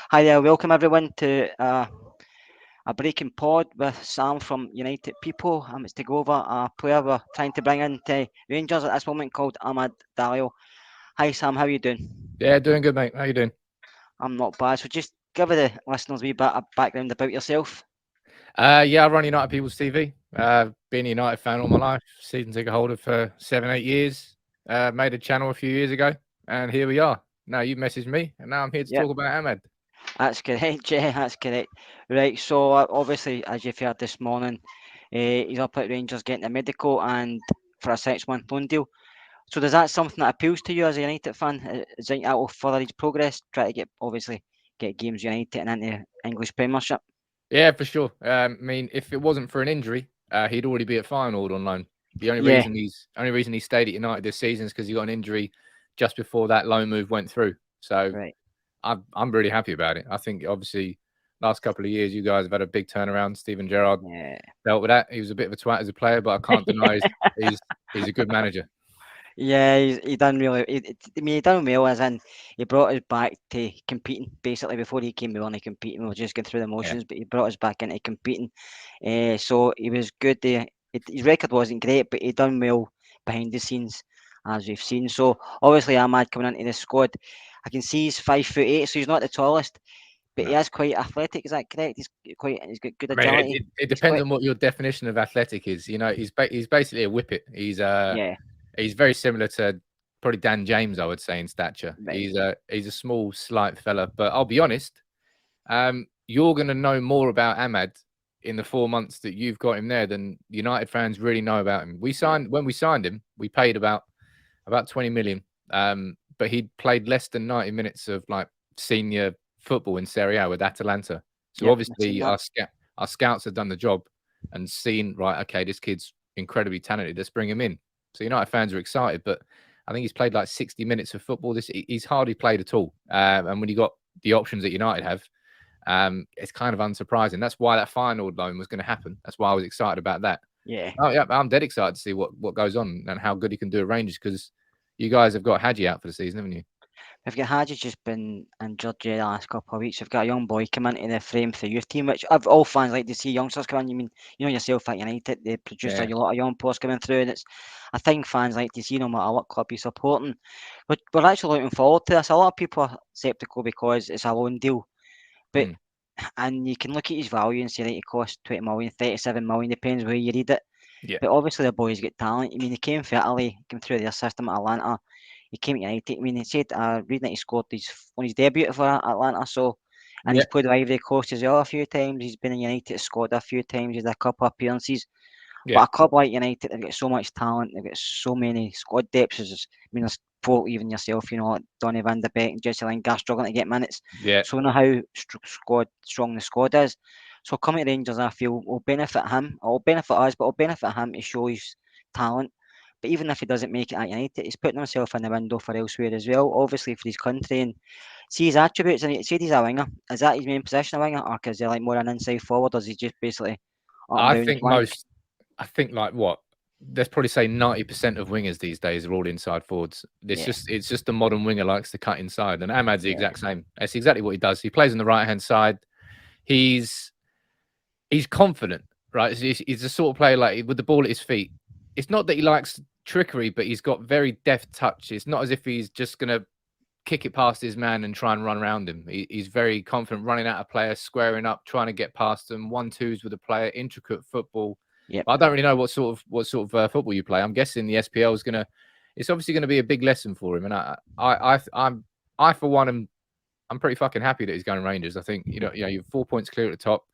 Hi there, welcome everyone to a breaking pod with Sam from United People. It's to go over a player we're trying to bring in to Rangers at this moment called Amad Diallo. Hi Sam, how are you doing? Yeah, doing good, mate. How you doing? I'm not bad. So just give the listeners a wee bit of background about yourself. Yeah, I run United People's TV. Been a United fan all my life. Season ticket holder for 7, 8 years. Made a channel a few years ago, and here we are. Now you messaged me, and now I'm here to Yep, talk about Ahmed. that's correct, Jay, that's correct. Right, so obviously, as you've heard this morning, he's up at Rangers getting a medical and for a 6 month loan deal. So does that something that appeals to you as a United fan? Is think that will further his progress? Try to get obviously get games United and into English Premiership. Yeah, for sure. I mean, if it wasn't for an injury, he'd already be at Feyenoord on loan. The Yeah, only reason he stayed at United this season is because he got an injury just before that loan move went through. So right. I'm really happy about it. I think obviously last couple of years you guys have had a big turnaround. Steven Gerrard Yeah, dealt with that. He was a bit of a twat as a player, but I can't deny he's he's a good manager. yeah. He done really. I mean, he done well as in he brought us back to competing. Basically, before he came, we weren't competing. We were just going through the Yeah, motions, but he brought us back into competing. So he was good. His record wasn't great, but he done well behind the scenes, as we've seen. So obviously, Ahmad coming into the squad. I can see he's 5'8", so he's not the tallest, but he no. is quite athletic. Is that correct? He's got good I mean, agility. it He's depends quick. on what your definition of athletic is. You know, he's basically a whippet. Yeah, He's very similar to probably Dan James, I would say, in stature. right. He's a small, slight fella. But I'll be honest, you're going to know more about Ahmad in the 4 months that you've got him there than United fans really know about him. Yeah, When we signed him, we paid about 20 million. But he'd played less than 90 minutes of like senior football in Serie A with Atalanta. So yep. I've seen obviously that. our scouts have done the job and seen, right, okay, this kid's incredibly talented. Let's bring him in. So United fans are excited, but I think he's played like 60 minutes of football. He's hardly played at all. And when you got the options that United have, it's kind of unsurprising. That's why that final loan was going to happen. That's why I was excited about that. Yeah. Oh yeah, I'm dead excited to see what goes on and how good he can do at Rangers because you guys have got Hadji out for the season, haven't you? We've got Hadji just been injured the last couple of weeks. We've got a young boy come into the frame for the youth team, which all fans like to see youngsters come in. You mean you know yourself at United, they produce a Yeah, lot of young players coming through, and it's a thing fans like to see no matter what club you're supporting. But we're actually looking forward to this. A lot of people are sceptical because it's a loan deal, but mm, and you can look at his value and say that it costs 20 million, 37 million, depends where you read it. yeah, But obviously the boy's got talent. I mean, he came from Italy, came through their system at Atlanta. He came to United. I mean, he said, reading that he scored on his debut for Atlanta. So, and yeah, he's played with Ivory Coast as well a few times. He's been in United squad a few times. He's had a couple of appearances. yeah, But a club like United, they've got so much talent. They've got so many squad depths. I mean, there's four even yourself. You know, like Donny Van de Beek and Jesse Lingard struggling to get minutes. yeah. So we know how strong the squad is. So coming to Rangers, I feel will benefit him. It'll benefit us, but it'll benefit him to show his talent. But even if he doesn't make it at United, he's putting himself in the window for elsewhere as well. Obviously for his country and see his attributes. And he said he's a winger. Is that his main position, a winger, or is he like more an inside forward? Or is he just basically up and I down the think flank? most, I think like what? Let's probably say 90% of wingers these days are all inside forwards. Yeah, It's just the modern winger likes to cut inside, and Ahmad's the yeah, exact same. That's exactly what he does. He plays on the right hand side. He's he's confident, right? He's the sort of player like with the ball at his feet. It's not that he likes trickery, but he's got very deft touch. It's not as if he's just gonna kick it past his man and try and run around him. He's very confident running at a player, squaring up, trying to get past them, 1-2s with a player, intricate football. yep, But I don't really know what sort of football you play. I'm guessing the SPL is gonna. It's obviously going to be a big lesson for him, and I for one I'm pretty fucking happy that he's going Rangers. I think you're 4 points clear at the top.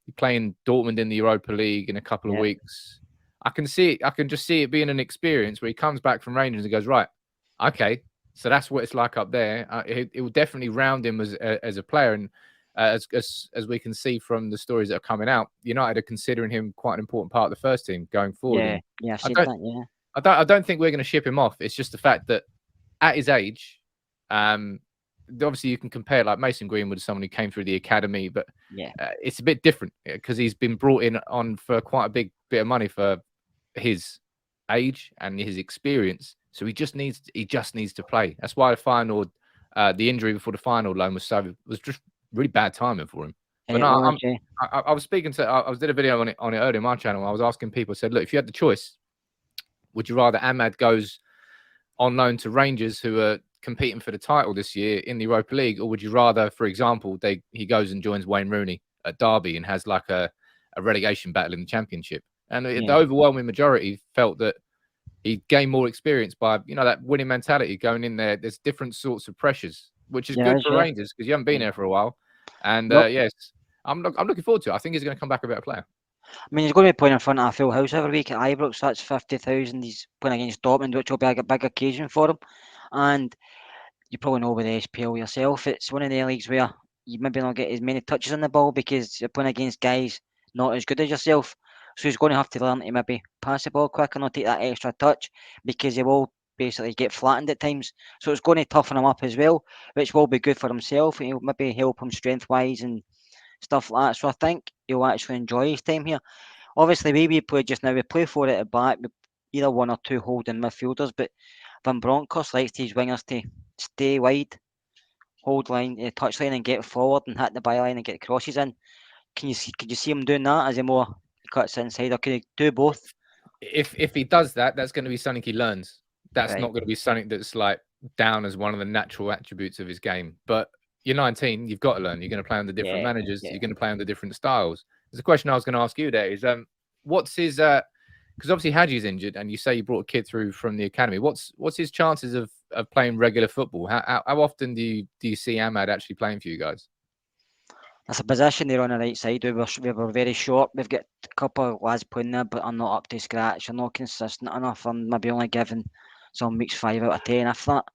You're playing Dortmund in the Europa League in a couple of yep, weeks. I can see it. I can just see it being an experience where he comes back from Rangers and goes, right, okay, so that's what it's like up there. It will definitely round him as a player, and as we can see from the stories that are coming out, United are considering him quite an important part of the first team going forward. yeah, And yeah. I've I seen don't, that. Yeah, I don't think we're going to ship him off. It's just the fact that at his age, um, obviously you can compare like Mason Greenwood to someone who came through the academy, but yeah, it's a bit different because he's been brought in on for quite a big bit of money for his age and his experience. So he just needs to play. That's why the injury before the final loan was just really bad timing for him. But It no, was, yeah. I was speaking to, I was did a video on it earlier on my channel. I was asking people, I said, look, if you had the choice, would you rather Amad goes on loan to Rangers, who are competing for the title this year in the Europa League, or would you rather, for example, he goes and joins Wayne Rooney at Derby and has like a relegation battle in the Championship? And the Yeah, overwhelming majority felt that he gained more experience by that winning mentality going in there. There's different sorts of pressures, which is yeah, it good is, for yeah. Rangers because you haven't been Yeah. there for a while. And Nope. yes, I'm looking forward to it. I think he's going to come back a better player. I mean, he's going to be playing in front of a full house every week at Ibrox. So that's 50,000. He's playing against Dortmund, which will be a big occasion for him. And you probably know with the SPL yourself, it's one of the leagues where you maybe not get as many touches on the ball because you're playing against guys not as good as yourself. So he's going to have to learn to maybe pass the ball quicker, not take that extra touch because he will basically get flattened at times. So it's going to toughen him up as well, which will be good for himself. It'll maybe help him strength wise and stuff like that. So I think he'll actually enjoy his time here. Obviously, we play just now, we play for it at back, with either one or two holding midfielders, but Van Bronckhorst likes his wingers to stay wide, hold line, touch line, and get forward and hit the byline and get crosses in. Could you see him doing that as he more cuts inside, or can he do both? If he does that, that's going to be something he learns. That's Right. not going to be something that's like down as one of the natural attributes of his game. But you're 19, you've got to learn. You're going to play under different Yeah. managers. Yeah. You're going to play under different styles. There's a question I was going to ask you there is what's his because obviously Hadji's injured, and you say you brought a kid through from the academy. What's his chances of playing regular football? How often do you see Amad actually playing for you guys? That's a position there on the right side. We were very short. We've got a couple of lads playing there, but I'm not up to scratch. I'm not consistent enough. I'm maybe only giving some weeks 5 out of 10, if that.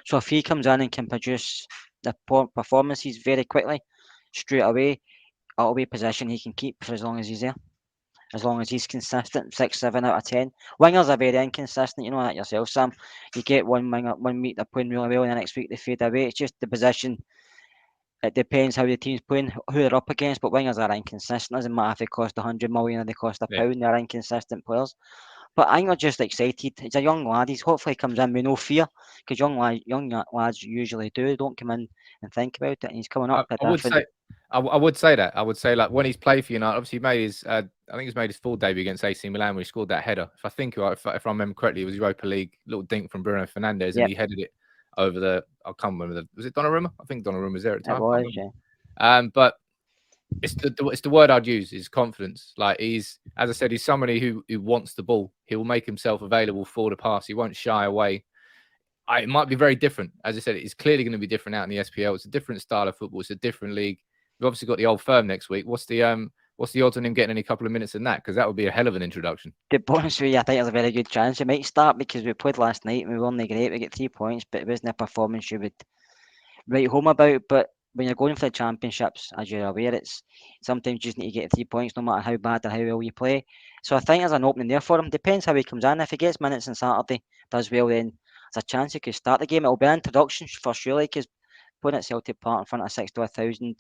So if he comes in and can produce the performances very quickly, straight away, it'll be a position he can keep for as long as he's there. As long as he's consistent, 6, 7 out of 10. Wingers are very inconsistent, you know that yourself, Sam. You get one winger 1 week they're playing really well, and the next week they fade away. It's just the position. It depends how the team's playing, who they're up against, but wingers are inconsistent. Doesn't matter if they cost 100 million or they cost a Yeah. pound, they're inconsistent players. But I think they're just excited. It's a young lad. He's hopefully comes in with no fear, because young lads usually do. They don't come in and think about it, and he's coming up to I would different. say, I would say that. I would say like when he's played for United, obviously he made his. I think he's made his full debut against AC Milan when he scored that header. If I think if I remember correctly, it was Europa League little dink from Bruno Fernandes, and Yep, he headed it over the. I can't remember was it Donnarumma? I think Donnarumma was there at the it time. I can't was. remember. Yeah. But it's the word I'd use is confidence. Like he's, as I said, he's somebody who wants the ball. He will make himself available for the pass. He won't shy away. It might be very different. As I said, it's clearly going to be different out in the SPL. It's a different style of football. It's a different league. We've obviously got the Old Firm next week. What's the odds on him getting any couple of minutes in that? Because that would be a hell of an introduction. To be honest with you, I think there's a very good chance he might start because we played last night and we were only great. We get 3 points, but it wasn't a performance you would write home about. But when you're going for the championships, as you're aware, it's sometimes you just need to get 3 points no matter how bad or how well you play. So I think there's an opening there for him. Depends how he comes in. If he gets minutes on Saturday, does well, then there's a chance he could start the game. It'll be an introduction for surely because playing at Celtic Park in front of 60,000,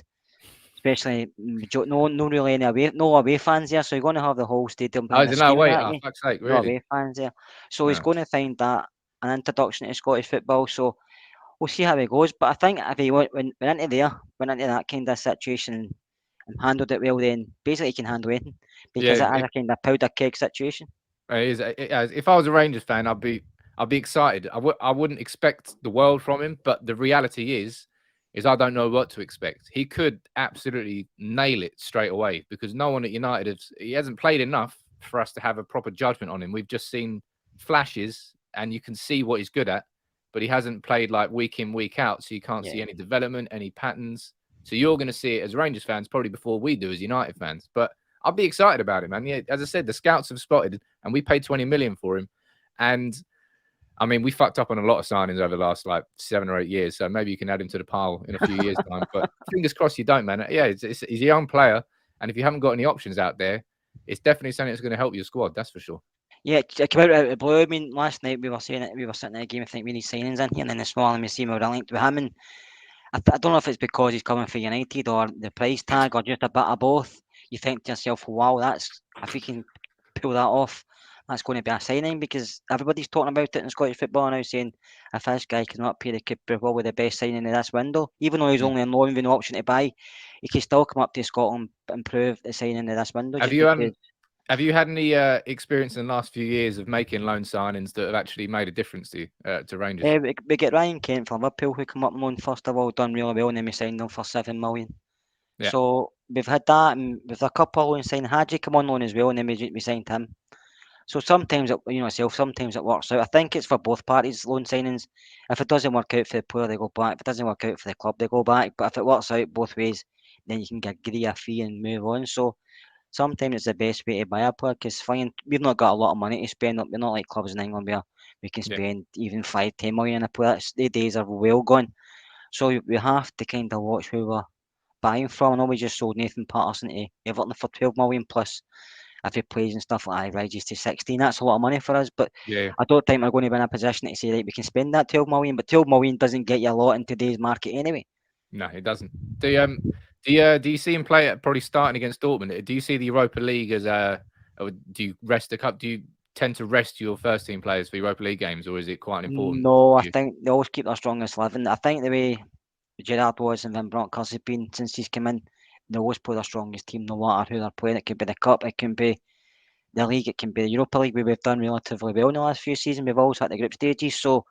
especially no really any away, no away fans there. So you're going to have the whole stadium Oh, kind is of it no screaming wait? at Oh, you. fuck's sake, No really? away fans there. So he's No. going to find that an introduction to Scottish football. So we'll see how he goes. But I think if he went into there, went into that kind of situation and handled it well, then basically he can handle anything because Yeah, it is a kind of powder keg situation. it is. If I was a Rangers fan, I'd be excited. I wouldn't expect the world from him, but the reality is I don't know what to expect. He could absolutely nail it straight away because no one at United he hasn't played enough for us to have a proper judgment on him. We've just seen flashes, and you can see what he's good at, but he hasn't played like week in week out, so you can't see Yeah. any development, any patterns. So you're going to see it as Rangers fans probably before we do as United fans, but. I'll be excited about it, man. Yeah, as I said, the scouts have spotted, and we paid 20 million for him. And I mean, we fucked up on a lot of signings over the last like 7 or 8 years. So maybe you can add him to the pile in a few years' time. But fingers crossed you don't, man. Yeah, he's a young player, and if you haven't got any options out there, it's definitely something that's going to help your squad. That's for sure. Yeah, it came out of the blue. I mean, last night we were saying it, we were sitting in a game, I think we need signings in here, and then this morning we see we were linked with him. And I don't know if it's because he's coming for United or the price tag or just a bit of both. You think to yourself, wow, that's if he can pull that off, that's going to be a signing because everybody's talking about it in Scottish football now, saying if this guy can up here, he could be probably the best signing of this window. Even though he's Mm. only a not even an option to buy, he can still come up to Scotland and prove the signing of this window Have just you because. have you had any experience in the last few years of making loan signings that have actually made a difference to you to Rangers? We get Ryan Kent from Liverpool who come up on loan first of all, done really well, and then we signed him for 7 million. Yeah, So we've had that, and with a couple of loan signings, Hadji come on loan as well, and then we signed him. So sometimes it, sometimes it works out. I think it's for both parties, loan signings. If it doesn't work out for the player, they go back. If it doesn't work out for the club, they go back. But if it works out both ways, then you can agree a fee and move on. So sometimes it's the best way to buy a player because fine, we've not got a lot of money to spend. We're not like clubs in England where we can yeah, spend even 5, 10 million on a player. The days are well gone. So we have to kind of watch who we're buying from. I know we just sold Nathan Patterson to Everton for 12 million plus if he plays and stuff like that, he rises to 16. That's a lot of money for us, but yeah. I don't think we're going to be in a position to say, right, we can spend that 12 million, but 12 million doesn't get you a lot in today's market anyway. No, it doesn't. Do you see him play at probably starting against Dortmund? Do you see the Europa League as a? Or do you rest a cup? Do you tend to rest your first team players for Europa League games, or is it quite important No, I for you? think they always keep their strongest 11. I think the way Gerard was and Van Bronckhorst has been since he's come in, they always play their strongest team no matter who they're playing. It could be the Cup, it can be the League, it can be the Europa League, where we've done relatively well in the last few seasons. We've always had the group stages, so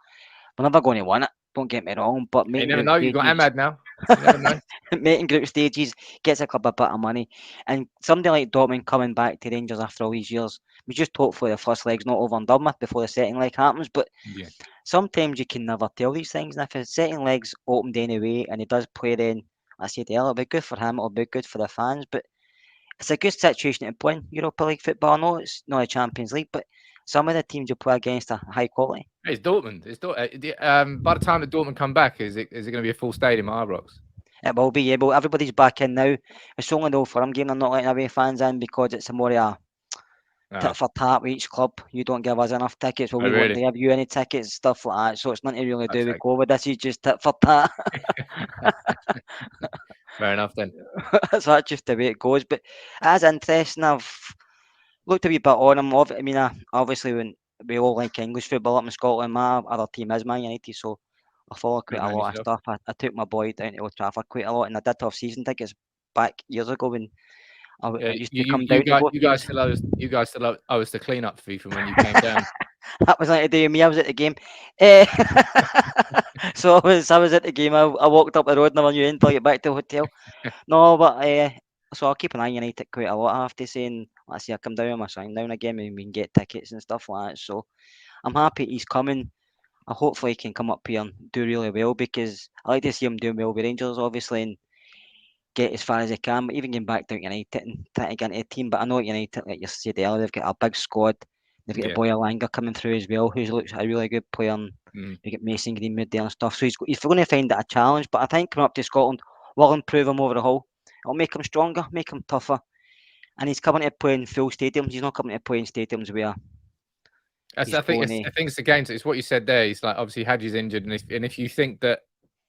we're never going to win it. Don't get me wrong, but You making never group know. You got stages Amad now. You never know. making group stages gets a club a bit of money. And somebody like Dortmund coming back to Rangers after all these years, we just hopefully the first leg's not over and done with before the second leg happens. But Yeah, sometimes you can never tell these things. And if the second leg's opened anyway and he does play, then I said, yeah, it'll be good for him, it'll be good for the fans. But it's a good situation to play in Europa League football. I know it's not a Champions League, but some of the teams you play against are high quality. it's Dortmund. By the time that Dortmund come back, is it going to be a full stadium at Ibrox? It will be, yeah, but everybody's back in now. It's only the Old Firm game they're not letting away fans in because it's a more tit Ah, for tat with each club. You don't give us enough tickets, well, oh we won't really? give you any tickets, stuff like that. So it's nothing to really do with Okay, COVID. This is just tit for tat. fair enough then. So that's just the way it goes. But it is interesting. I've looked a wee bit on him. I mean, obviously, when we all like English football up in Scotland, my other team is Man United, so I follow quite Good a man lot of yourself. stuff. I took my boy down to Old Trafford quite a lot, and I did have season tickets back years ago when I Yeah, used to come down to both you games. guys still owe us the cleanup fee from when you came down. That was like the day of me. I was at the game. Eh, so I was at the game. I walked up the road and I knew until I get back to the hotel. No, but so I'll keep an eye on United quite a lot. I have to say, and let's see, I come down with my son down again, and we can get tickets and stuff like that. So I'm happy he's coming. I hopefully he can come up here and do really well because I like to see him doing well with Rangers, obviously, and get as far as he can. But even getting back down to United and trying to get into a team. But I know at United, like you said earlier, they've got a big squad. They've got the Yeah. boy Alanga coming through as well, who looks a really good player. And Mm. you get Mason Greenwood there and stuff. So he's going to find it a challenge. But I think coming up to Scotland will improve him over the whole. It'll make him stronger, make him tougher. And he's coming to play in full stadiums. He's not coming to play in stadiums where he's going to. I think it's against it's what you said there. He's like obviously Hadji's injured, and if you think that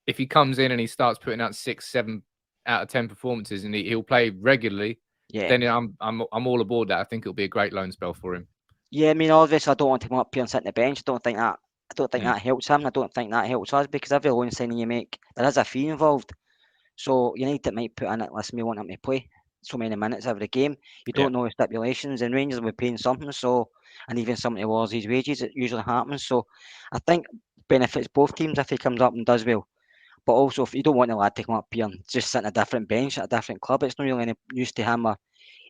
if he comes in and he starts putting out 6, 7 out of 10 performances and he'll play regularly, Yeah. then I'm all aboard that. I think it'll be a great loan spell for him. Yeah, I mean, obviously, I don't want to come up here and sit on the bench. I don't think Mm. that helps him. I don't think that helps us because every loan signing you make, there is a fee involved. So United might put in it, listen, we want him to play so many minutes every game. You Yeah, don't know the stipulations, and Rangers will be paying something. So, and even something towards his wages, it usually happens. So, I think benefits both teams if he comes up and does well. But also, if you don't want the lad to come up here and just sit on a different bench at a different club, it's not really any use to him or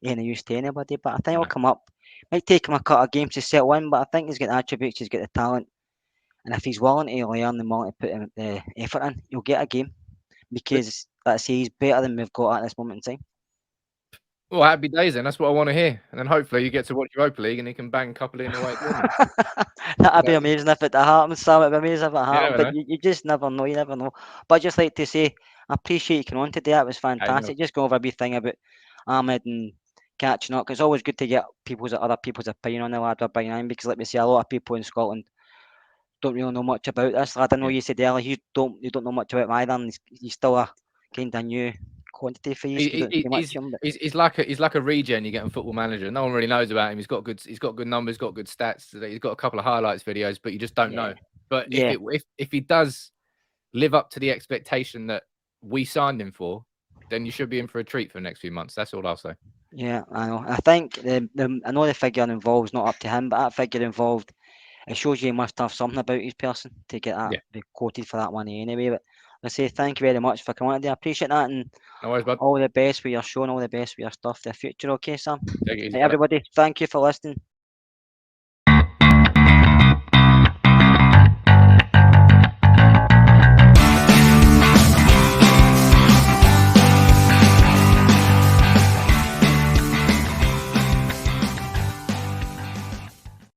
any use to anybody. But I think he'll no. come up. Might take him a couple of games to settle in, but I think he's got the attributes, he's got the talent. And if he's willing to learn and willing to put the effort in, he'll get a game But because that's he's better than we've got at this moment in time. well, happy days then. That's what I want to hear. And then hopefully you get to watch Europa League and he can bang a couple in away at Dortmund. That'd be But amazing if it happened, Sam. It'd be amazing if it you happened, never but know. you just never know. You never know. But I'd just like to say, I appreciate you coming on today. That was I know. fantastic. Just go over a wee thing about Ahmed and catching up. 'Cause it's always good to get other people's opinion on the lad we're bringing in because, like we say, a lot of people in Scotland don't really know much about this lad. I know Yeah. you said earlier you don't know much about him either, and he's still a kind of new quantity fees because it's too much. But He's like a regen you get on Football Manager. No one really knows about him. He's got good numbers, got good stats. He's got a couple of highlights videos, but you just don't yeah, know. But yeah, if he does live up to the expectation that we signed him for, then you should be in for a treat for the next few months. That's all I'll say. yeah, I know. I think I know the figure involved is not up to him, but that figure involved, it shows you he must have something about his person to get that Yeah. be quoted for that money anyway. But I say thank you very much for coming on today. I appreciate that, and No worries, bud. all the best with your show and all the best with your stuff for the future. Okay, Sam. Take it easy, Right, fella. everybody, thank you for listening.